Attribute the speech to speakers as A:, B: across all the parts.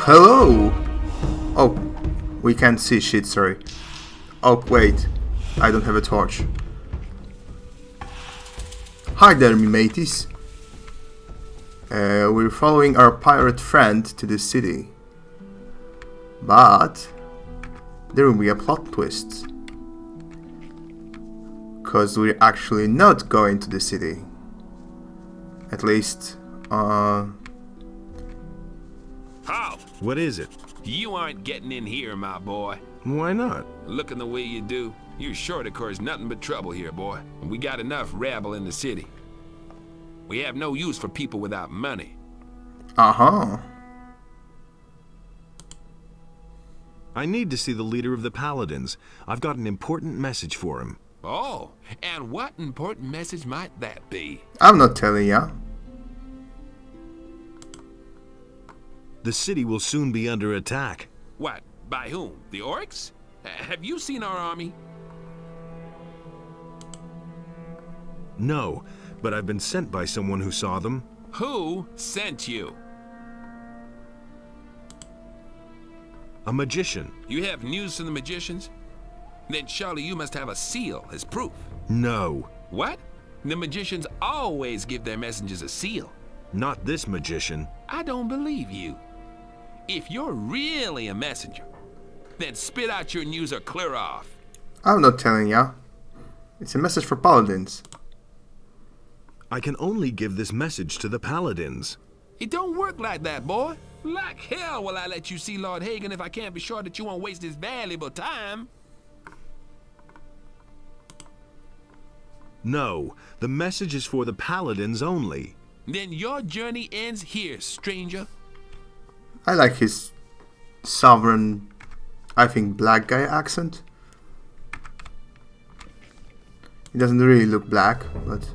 A: hello! Oh, we can't see shit, sorry. Oh, wait. I don't have a torch. Hi there, me mateys. We're following our pirate friend to the city. But there will be a plot twist. Cause we're actually not going to the city. At least,
B: Halt!
C: What is it?
B: You aren't getting in here, my boy.
C: Why not?
B: Looking the way you do, you're sure to cause nothing but trouble here, boy. We got enough rabble in the city. We have no use for people without money.
A: uh-huh.
C: I need to see the leader of the Paladins. I've got an important message for him.
B: Oh, and what important message might that be?
A: I'm not telling ya.
C: The city will soon be under attack.
B: What? By whom? The orcs? Have you seen our army?
C: No, but I've been sent by someone who saw them.
B: Who sent you?
C: A magician.
B: You have news from the magicians? Then surely you must have a seal as proof.
C: No,
B: What? The magicians always give their messengers a seal.
C: not this magician.
B: I don't believe you. If you're really a messenger, then spit out your news or clear off.
A: I'm not telling ya. It's a message for paladins.
C: I can only give this message to the Paladins.
B: It don't work like that, boy. Like hell will I let you see Lord Hagen if I can't be sure that you won't waste his valuable time.
C: No, the message is for the Paladins only.
B: Then your journey ends here, stranger.
A: I like his sovereign, I think, black guy accent. He doesn't really look black, but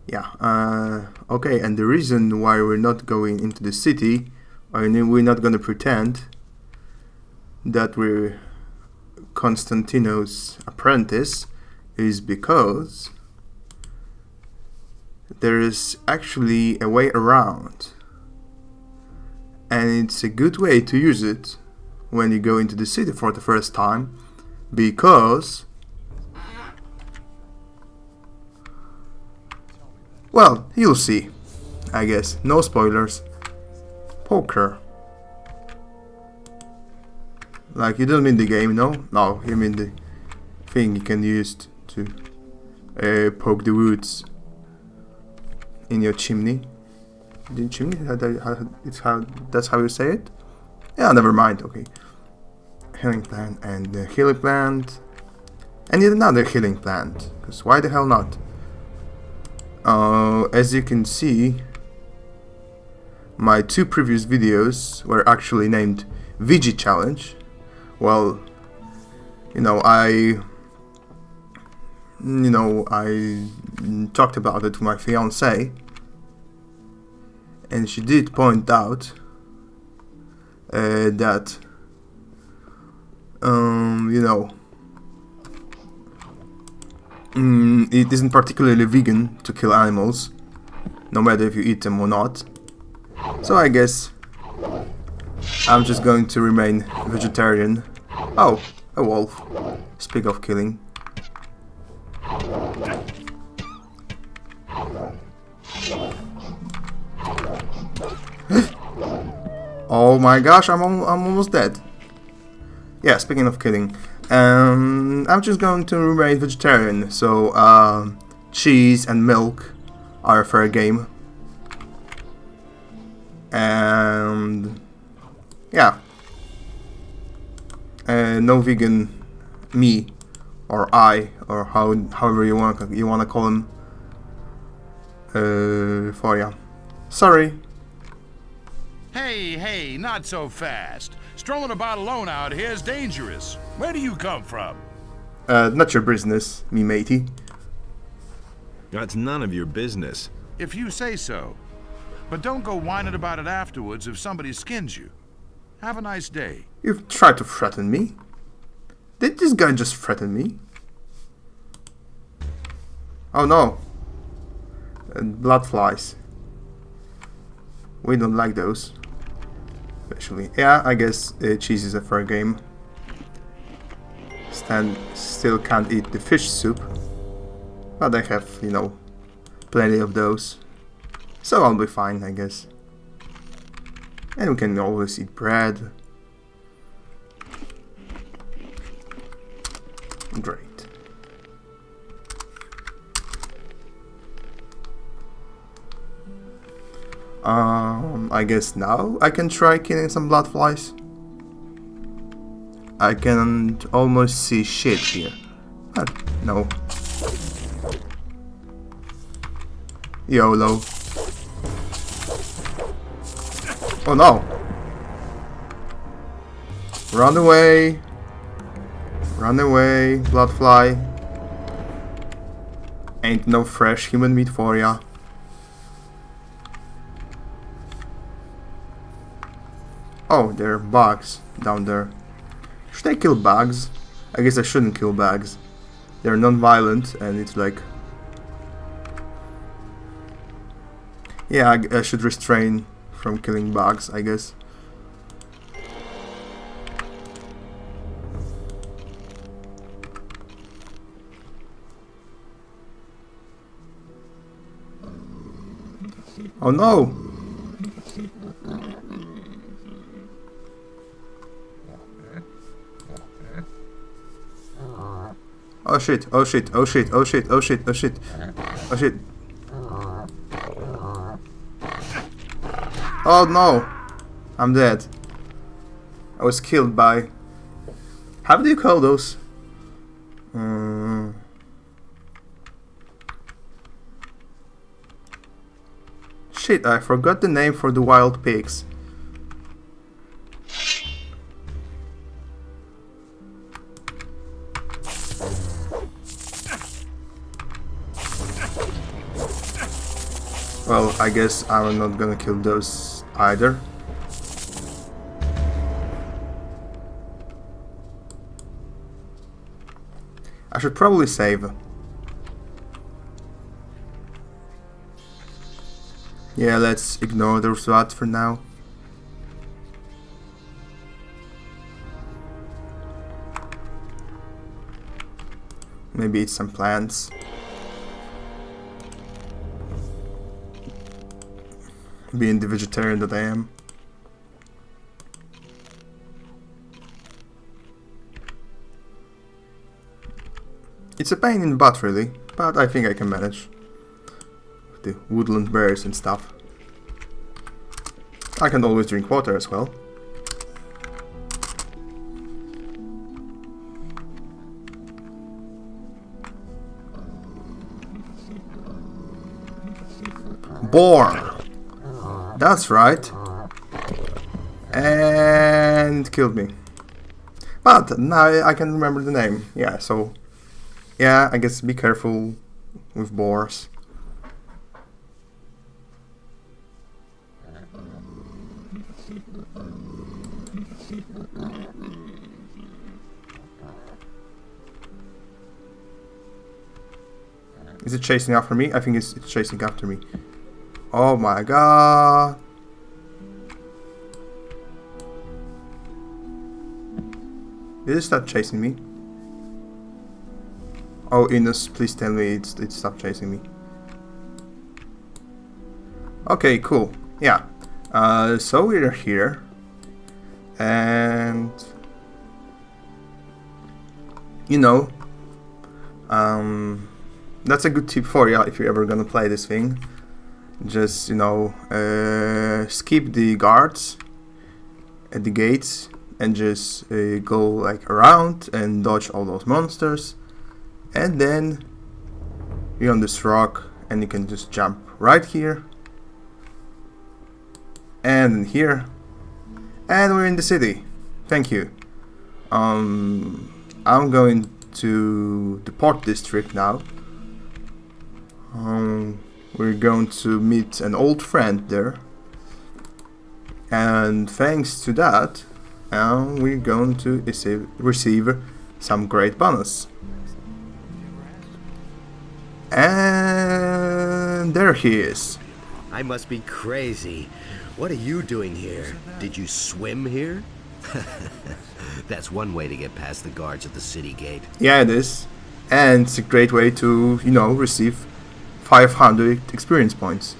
A: yeah. Okay, and the reason why we're not going into the city, or we're not gonna pretend that we're Constantino's apprentice, is because there is actually a way around. And it's a good way to use it when you go into the city for the first time, because, well, you'll see, I guess. No spoilers. Poker. Like, you don't mean the game, no? No, you mean the thing you can use to poke the woods in your chimney. The chimney? That's how you say it? Yeah, never mind, okay. Healing plant and the healing plant. And yet another healing plant. Because why the hell not? As you can see, my two previous videos were actually named Vege Challenge. Well, I talked about it to my fiancée, and she did point out that it isn't particularly vegan to kill animals, no matter if you eat them or not. So I guess I'm just going to remain vegetarian. Oh, a wolf. Speak of killing. Oh my gosh, I'm almost dead. Yeah, speaking of killing, I'm just going to remain vegetarian, so cheese and milk are fair game. And yeah, no vegan me or I or however you wanna call him. For ya. Sorry.
D: Hey, not so fast. Strolling about alone out here is dangerous. Where do you come from?
A: Not your business, me matey.
C: That's none of your business.
D: If you say so. But don't go whining about it afterwards if somebody skins you. Have a nice day.
A: You've tried to threaten me. Did this guy just threaten me? Oh no. Blood flies. We don't like those. especially. Yeah, I guess cheese is a fair game. Still can't eat the fish soup, but I have, you know, plenty of those, so I'll be fine, I guess. And we can always eat bread. Great. I guess now I can try killing some blood flies. I can almost see shit here. But no. YOLO. Oh no! Run away! Run away, blood fly. Ain't no fresh human meat for ya. Oh, there are bugs down there. Should I kill bugs? I guess I shouldn't kill bugs. They're non-violent and it's like... Yeah, I should restrain from killing bugs, I guess. Oh no! Oh shit, oh shit, oh shit, oh shit, oh shit, oh shit, oh shit. Oh no! I'm dead. I was killed by... How do you call those? Shit, I forgot the name for the wild pigs. Well, I guess I'm not gonna kill those either. I should probably save. Yeah, let's ignore those rats for now. Maybe eat some plants. Being the vegetarian that I am. It's a pain in the butt really, but I think I can manage. With the woodland berries and stuff. I can always drink water as well. Boar! That's right. And killed me. But now I can remember the name. Yeah, so... Yeah, I guess be careful with boars. Is it chasing after me? I think it's chasing after me. Oh my god. Did it stop chasing me? Oh, Inus, please tell me it stopped chasing me. Okay, cool. Yeah. So we're here. And... You know... that's a good tip for you if you're ever gonna play this thing. Just, you know, skip the guards at the gates and just go like around and dodge all those monsters, and then you're on this rock and you can just jump right here and here, and we're in the city. Thank you. I'm going to the port district now. We're going to meet an old friend there, and thanks to that, we're going to receive some great bonus. And there he is.
E: I must be crazy, What are you doing here? Did you swim here? That's one way to get past the guards at the city gate.
A: Yeah, it is. And it's a great way to, you know, receive 500 experience points.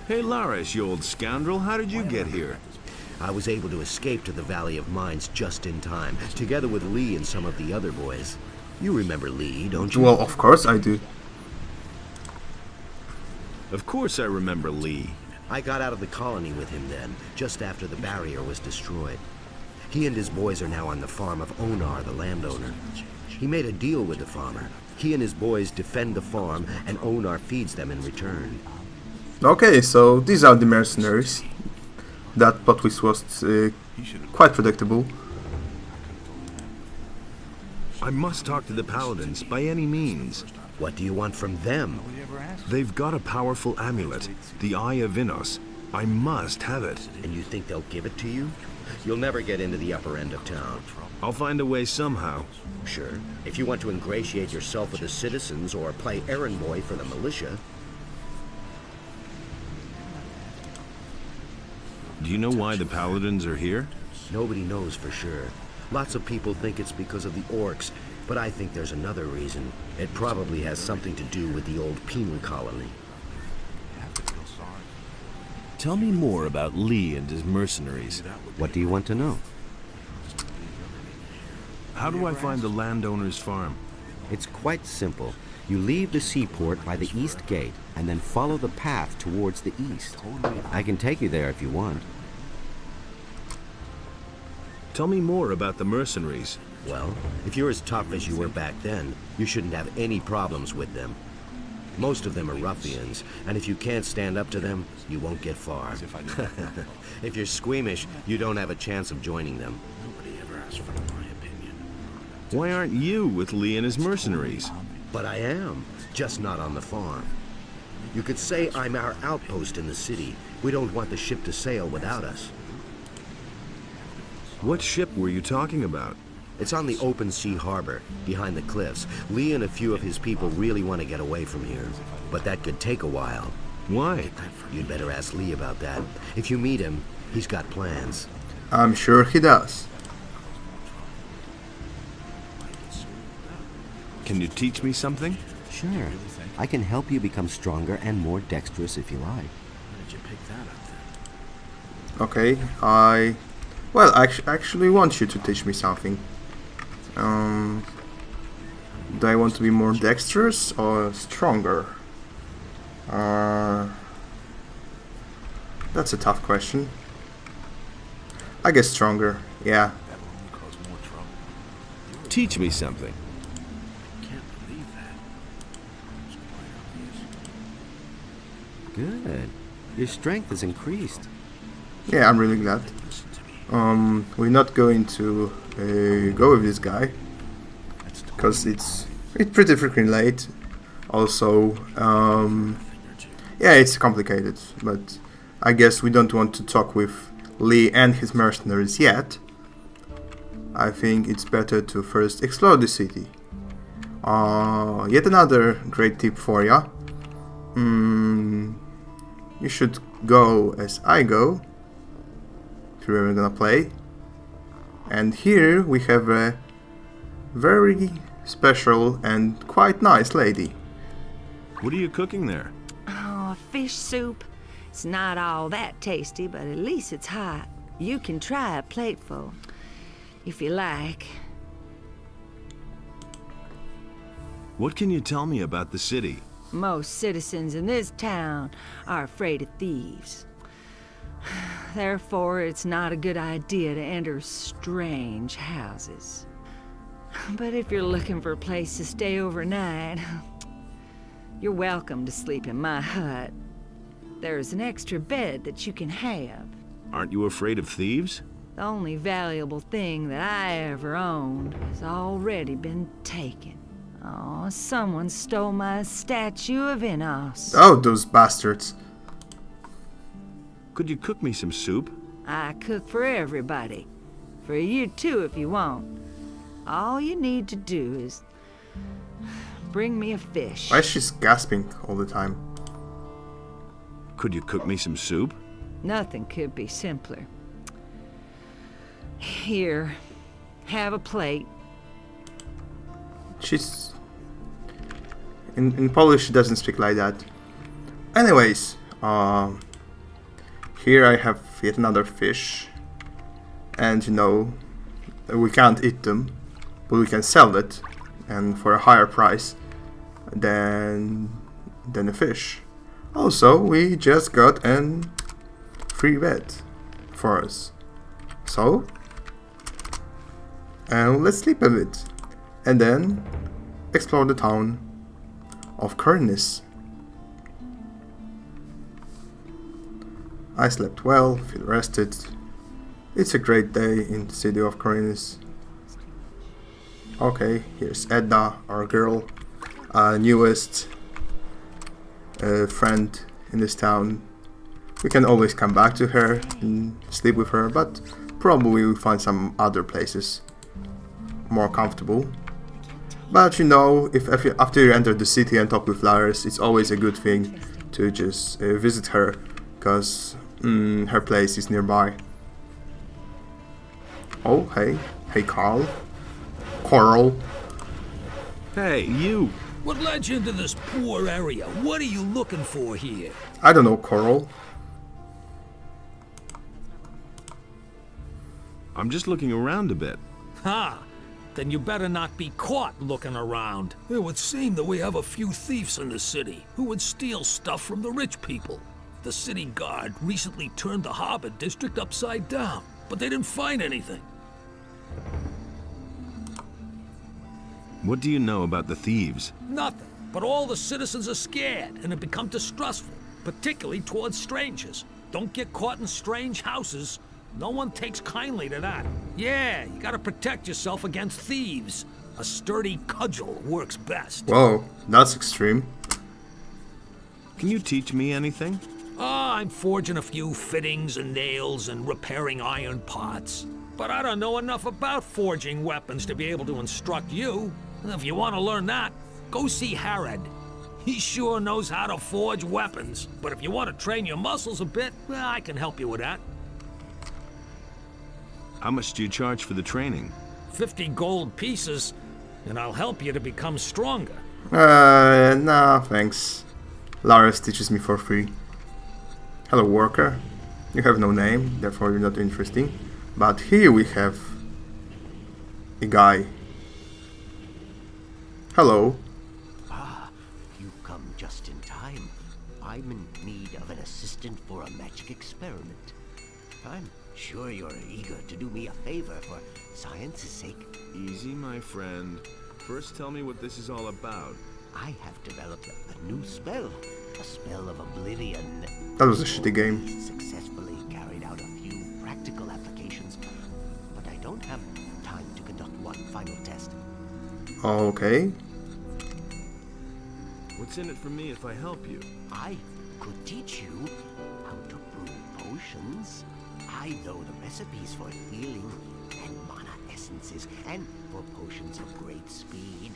C: Hey, Larish, you old scoundrel, how did you get here?
E: I was able to escape to the Valley of Mines just in time, together with Lee and some of the other boys. You remember Lee, don't you?
A: Well, of course I do.
C: Of course I remember Lee.
E: I got out of the colony with him then, just after the barrier was destroyed. He and his boys are now on the farm of Onar, the landowner. He made a deal with the farmer. He and his boys defend the farm, and Onar feeds them in return.
A: Okay, so these are the mercenaries. That plot twist was quite predictable.
C: I must talk to the paladins by any means.
E: What do you want from them?
C: They've got a powerful amulet, the Eye of Innos. I must have it.
E: And you think they'll give it to you? You'll never get into the upper end of town.
C: I'll find a way somehow.
E: Sure, if you want to ingratiate yourself with the citizens or play errand boy for the militia.
C: Do you know why the paladins are here?
E: Nobody knows for sure. Lots of people think it's because of the orcs, but I think there's another reason. It probably has something to do with the old penal colony.
C: Tell me more about Lee and his mercenaries.
E: What do you want to know?
C: How do I find the landowner's farm?
E: It's quite simple. You leave the seaport by the east gate and then follow the path towards the east. I can take you there if you want.
C: Tell me more about the mercenaries.
E: Well, if you're as tough as you were back then, you shouldn't have any problems with them. Most of them are ruffians, and if you can't stand up to them, you won't get far. If you're squeamish, you don't have a chance of joining them. Nobody ever asked for my opinion.
C: Why aren't you with Lee and his mercenaries?
E: But I am, just not on the farm. You could say I'm our outpost in the city. We don't want the ship to sail without us.
C: What ship were you talking about?
E: It's on the open sea harbor, behind the cliffs. Lee and a few of his people really want to get away from here. But that could take a while.
C: Why?
E: You'd better ask Lee about that. If you meet him, he's got plans.
A: I'm sure he does.
C: Can you teach me something?
E: Sure. I can help you become stronger and more dexterous if you like.
A: Okay, Well, I actually want you to teach me something. Do I want to be more dexterous or stronger? That's a tough question. I guess stronger, yeah.
C: Teach me something.
E: Good. Your strength has increased.
A: Yeah, I'm really glad. We're not going to go with this guy because it's pretty freaking late. Also, yeah, it's complicated, but I guess we don't want to talk with Lee and his mercenaries yet. I think it's better to first explore the city. Yet another great tip for ya. You should go as I go. If you're ever gonna play. And here we have a very special and quite nice lady.
C: What are you cooking there?
F: Oh, fish soup. It's not all that tasty, but at least it's hot. You can try a plateful, if you like.
C: What can you tell me about the city?
F: Most citizens in this town are afraid of thieves. Therefore, it's not a good idea to enter strange houses. But if you're looking for a place to stay overnight, you're welcome to sleep in my hut. There's an extra bed that you can have.
C: Aren't you afraid of thieves?
F: The only valuable thing that I ever owned has already been taken. Oh, someone stole my statue of Innos.
A: Oh, those bastards.
C: Could you cook me some soup?
F: I cook for everybody. For you too, if you want. All you need to do is bring me a fish.
A: Why is she gasping all the time?
C: Could you cook me some soup?
F: Nothing could be simpler. Here, have a plate.
A: She's... In Polish, she doesn't speak like that. Anyways, here I have yet another fish. And you know, we can't eat them, but we can sell it, and for a higher price than a fish. Also, we just got an free bed for us. So, and let's sleep a bit, and then explore the town of Khorinis. I slept well, feel rested. It's a great day in the city of Khorinis. Okay, here's Edna, our girl, newest friend in this town. We can always come back to her and sleep with her, but probably we'll find some other places more comfortable. But you know, after you enter the city and talk with Lars, it's always a good thing to just visit her, because her place is nearby. Oh, hey Coral.
C: Hey, you!
G: What led you into this poor area? What are you looking for here?
A: I don't know, Coral.
C: I'm just looking around a bit.
G: Ha! Then you better not be caught looking around. It would seem that we have a few thieves in the city who would steal stuff from the rich people. The city guard recently turned the harbor district upside down, but they didn't find anything.
C: What do you know about the thieves?
G: Nothing. But all the citizens are scared and have become distrustful, particularly towards strangers. Don't get caught in strange houses. No one takes kindly to that. Yeah, you gotta protect yourself against thieves. A sturdy cudgel works best.
A: Whoa, that's extreme.
C: Can you teach me anything?
G: I'm forging a few fittings and nails and repairing iron parts. But I don't know enough about forging weapons to be able to instruct you. If you want to learn that, go see Harad. He sure knows how to forge weapons. But if you want to train your muscles a bit, well, I can help you with that.
C: How much do you charge for the training?
G: 50 gold pieces, and I'll help you to become stronger.
A: Nah, thanks. Lars teaches me for free. Hello, worker. You have no name, therefore you're not interesting. But here we have a guy. Hello.
H: Ah, you come just in time. I'm in need of an assistant for a magic experiment. I'm sure you're eager to do me a favor for science's sake.
C: Easy, my friend. First tell me what this is all about.
H: I have developed a new spell. A spell of oblivion.
A: That was a shitty game.
H: Successfully carried out a few practical applications, but I don't have time to conduct one final test.
A: Okay.
C: What's in it for me if I help you?
H: I could teach you how to brew potions. I know the recipes for healing and mana essences, and for potions of great speed.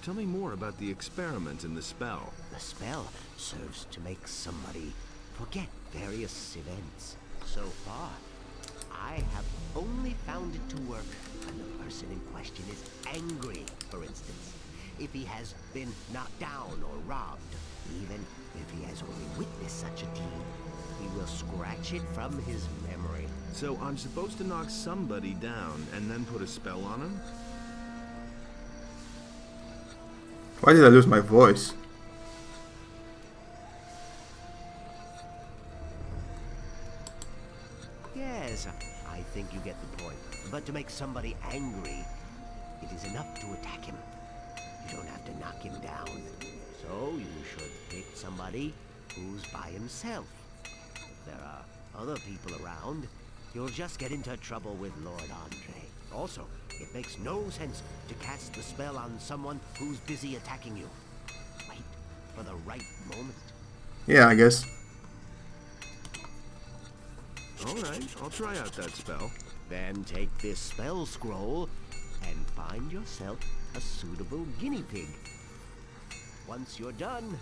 C: Tell me more about the experiment and the spell.
H: The spell serves to make somebody forget various events. So far, I have only found it to work when the person in question is angry, for instance. If he has been knocked down or robbed, even if he has only witnessed such a deed, he will scratch it from his memory.
C: So I'm supposed to knock somebody down and then put a spell on him?
A: Why did I lose my voice?
H: Yes, I think you get the point. But to make somebody angry, it is enough to attack him. You don't have to knock him down. So you should pick somebody who's by himself. If there are other people around, you'll just get into trouble with Lord Andre. Also, it makes no sense to cast the spell on someone who's busy attacking you. Wait for the right moment.
A: Yeah, I guess.
C: Alright, I'll try out that spell.
H: Then take this spell scroll and find yourself a suitable guinea pig. Once you're done,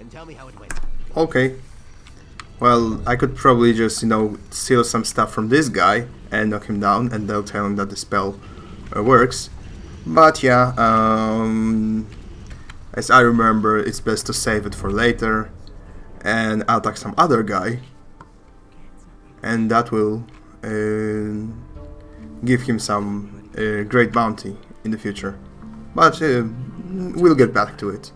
H: and tell me how it went.
A: Okay. Well, I could probably just, you know, steal some stuff from this guy and knock him down, and they'll tell him that the spell works. But yeah, as I remember, it's best to save it for later, and I'll attack some other guy, and that will give him some great bounty in the future. But we'll get back to it.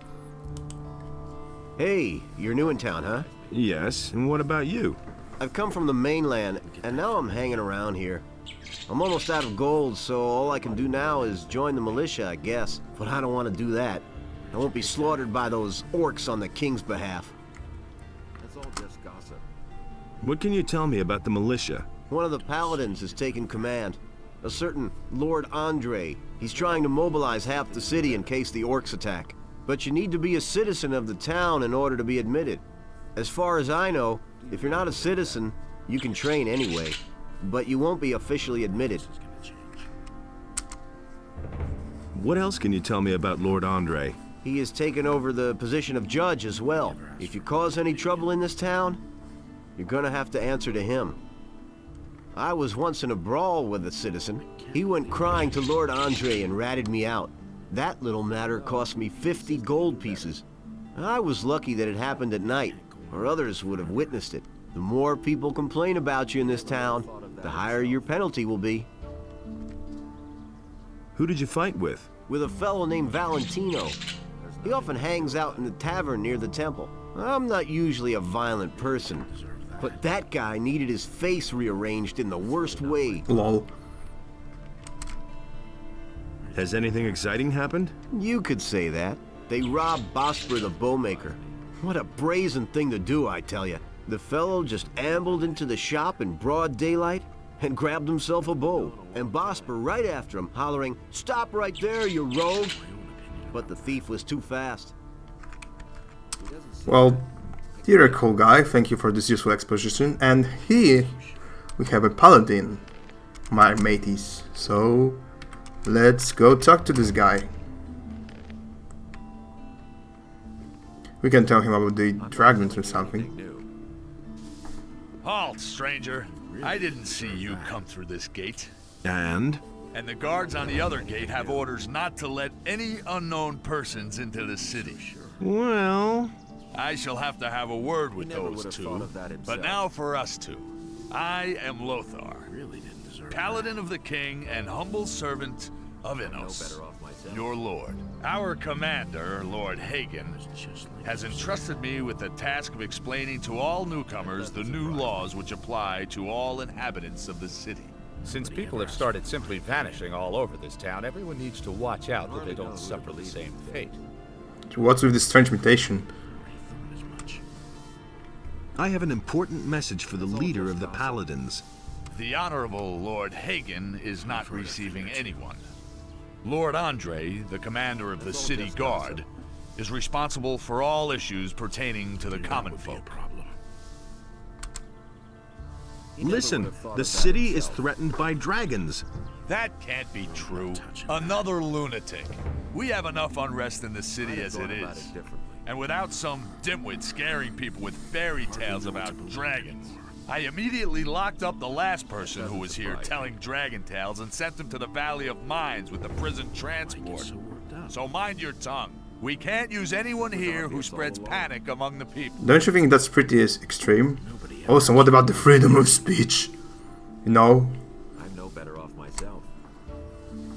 E: Hey, you're new in town, huh?
C: Yes, and what about you?
E: I've come from the mainland, and now I'm hanging around here. I'm almost out of gold, so all I can do now is join the militia, I guess. But I don't want to do that. I won't be slaughtered by those orcs on the king's behalf.
I: That's all just gossip.
C: What can you tell me about the militia?
E: One of the paladins has taken command. A certain Lord Andre. He's trying to mobilize half the city in case the orcs attack. But you need to be a citizen of the town in order to be admitted. As far as I know, if you're not a citizen, you can train anyway. But you won't be officially admitted.
C: What else can you tell me about Lord Andre?
E: He has taken over the position of judge as well. If you cause any trouble in this town, you're gonna have to answer to him. I was once in a brawl with a citizen. He went crying to Lord Andre and ratted me out. That little matter cost me 50 gold pieces. I was lucky that it happened at night, or others would have witnessed it. The more people complain about you in this town, the higher your penalty will be.
C: Who did you fight with?
E: With a fellow named Valentino. He often hangs out in the tavern near the temple. I'm not usually a violent person, but that guy needed his face rearranged in the worst way.
A: Lol.
C: Has anything exciting happened?
E: You could say that. They robbed Bosper the bowmaker. What a brazen thing to do, I tell you. The fellow just ambled into the shop in broad daylight and grabbed himself a bow. And Bosper right after him, hollering, "Stop right there, you rogue!" But the thief was too fast.
A: Well, you're a cool guy, thank you for this useful exposition. And here we have a paladin, my mateys. So let's go talk to this guy. We can tell him about the dragons or something.
J: Halt, stranger. I didn't see you come through this gate.
C: And?
J: And the guards on the other gate have orders not to let any unknown persons into the city.
C: Well...
J: I shall have to have a word with those two. But now for us two. I am Lothar, Paladin of the King and humble servant of Innos, your lord. Our commander, Lord Hagen, has entrusted me with the task of explaining to all newcomers the new laws which apply to all inhabitants of the city.
I: Since people have started simply vanishing all over this town, everyone needs to watch out that they don't suffer the same fate.
A: What's with this strange mutation?
C: I have an important message for the leader of the Paladins.
J: The Honorable Lord Hagen is not receiving anyone. Lord Andre, the commander of the city guard, is responsible for all issues pertaining to the common folk.
C: Listen, the city is threatened by dragons.
J: That can't be true. Another lunatic. We have enough unrest in the city as it is. And without some dimwit scaring people with fairy tales about dragons. I immediately locked up the last person who was here telling dragon tales and sent him to the Valley of Mines with the prison transport. So mind your tongue. We can't use anyone here who spreads panic among the people.
A: Don't you think that's pretty extreme? Also, what about the freedom of speech? You know?
I: I'm no better off myself.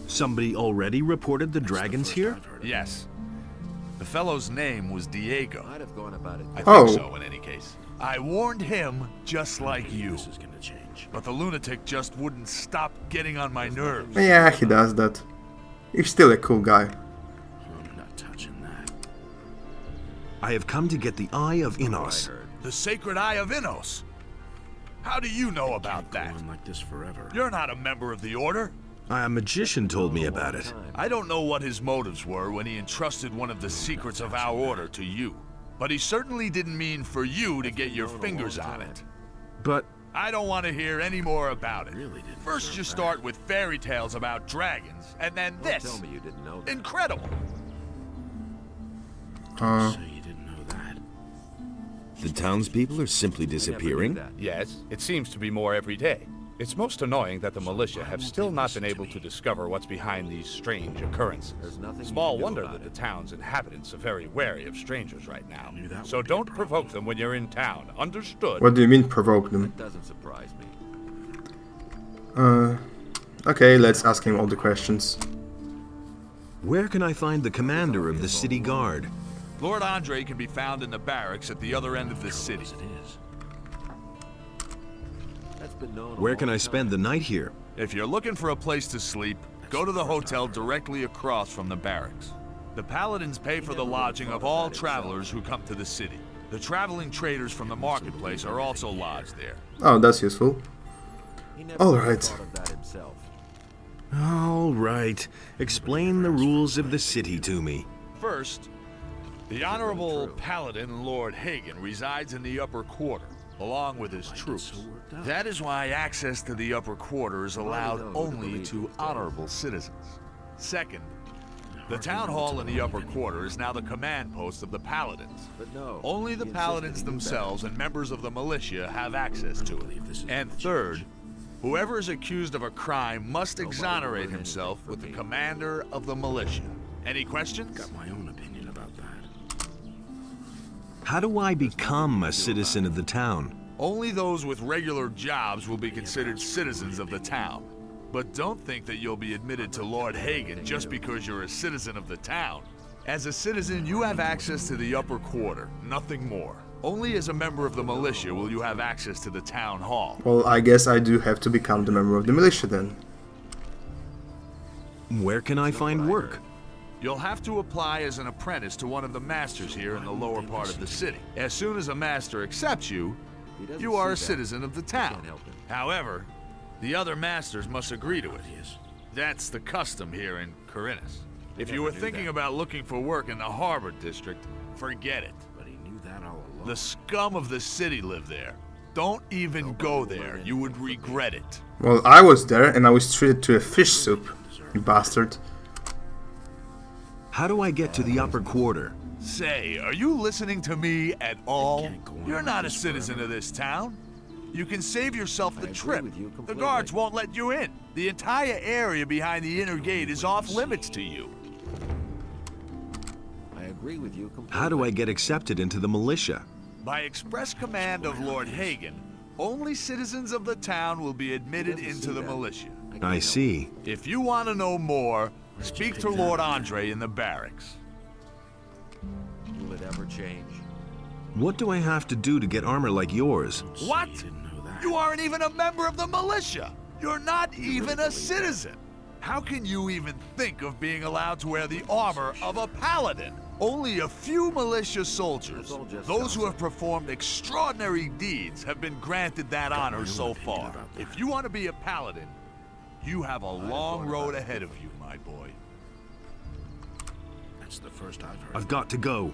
C: Somebody already reported the dragons here?
J: Yes. The fellow's name was Diego.
I: I'd have gone about it.
J: I think so, in any case. I warned him just like you. But the lunatic just wouldn't stop getting on my nerves.
A: Yeah, he does that. He's still a cool guy.
D: I'm not touching that.
C: I have come to get the Eye of Innos.
J: The Sacred Eye of Innos? How do you know about that?
D: Going like this forever.
J: You're not a member of the Order.
C: A magician told me about it.
J: I don't know what his motives were when he entrusted one of the secrets of our Order to you. But he certainly didn't mean for you to get your fingers on it.
C: But...
J: I don't want to hear any more about it. First you start with fairy tales about dragons, and then this.
I: Tell me you didn't know that.
J: Incredible.
D: So you didn't know that.
C: The townspeople are simply disappearing?
I: Yes, it seems to be more every day. It's most annoying that the militia have still not been able to discover what's behind these strange occurrences. Small wonder that the town's inhabitants are very wary of strangers right now. So don't provoke them when you're in town. Understood?
A: What do you mean provoke them?
K: Doesn't surprise me.
A: Okay, let's ask him all the questions.
C: Where can I find the commander of the city guard?
J: Lord Andre can be found in the barracks at the other end of the city.
C: Where can I spend the night here?
J: If you're looking for a place to sleep, go to the hotel directly across from the barracks. The paladins pay for the lodging of all travelers who come to the city. The traveling traders from the marketplace are also lodged there.
A: Oh, that's useful. Alright.
C: Alright. Explain the rules of the city to me.
J: First, the Honorable Paladin Lord Hagen resides in the upper quarter, along with his troops. That is why access to the upper quarter is allowed only to honorable citizens. Second, the town hall in the upper quarter is now the command post of the paladins. Only the paladins themselves and members of the militia have access to it. And third, whoever is accused of a crime must exonerate himself with the commander of the militia. Any questions?
E: Got my own opinion about that.
C: How do I become a citizen of the town?
J: Only those with regular jobs will be considered citizens of the town. But don't think that you'll be admitted to Lord Hagen just because you're a citizen of the town. As a citizen, you have access to the upper quarter, nothing more. Only as a member of the militia will you have access to the town hall.
A: Well, I guess I do have to become the member of the militia then.
C: Where can I find work?
J: You'll have to apply as an apprentice to one of the masters here in the lower part of the city. As soon as a master accepts you, you are a citizen of the town. However, the other masters must agree to it. That's the custom here in Khorinis. If you were thinking about looking for work in the Harbor District, forget it.
E: But he knew that all along.
J: The scum of the city live there. Don't even go there. You would regret it.
A: Well, I was there and I was treated to a fish soup, you bastard.
C: How do I get to the upper quarter?
J: Say, are you listening to me at all? You're not a citizen of this town. You can save yourself the trip. The guards won't let you in. The entire area behind the inner gate is off limits to you.
K: I agree with you completely.
C: How do I get accepted into the militia?
J: By express command of Lord Hagen, only citizens of the town will be admitted into the militia.
C: I see.
J: If you want to know more, speak to Lord Andre in the barracks.
K: Will it ever change?
C: What do I have to do to get armor like yours?
J: What? You aren't even a member of the militia. You're not even a citizen. How can you even think of being allowed to wear the armor of a paladin? Only a few militia soldiers, those who have performed extraordinary deeds, have been granted that honor so far. If you want to be a paladin, you have a long road ahead of you, my boy.
E: That's the first I've heard.
C: I've got to go.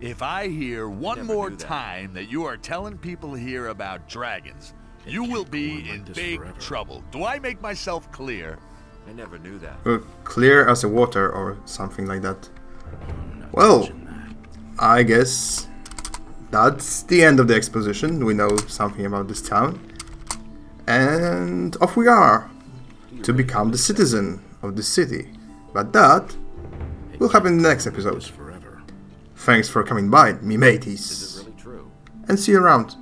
J: If I hear one more time that you are telling people here about dragons, you will be in big trouble. Do I make myself clear?
K: I never knew that.
A: Clear as a water or something like that. Well, I guess that's the end of the exposition. We know something about this town. And off we are to become the citizen of the city. But that will happen in the next episode. Thanks for coming by, me mateys.
K: Is it really true?
A: And see you around.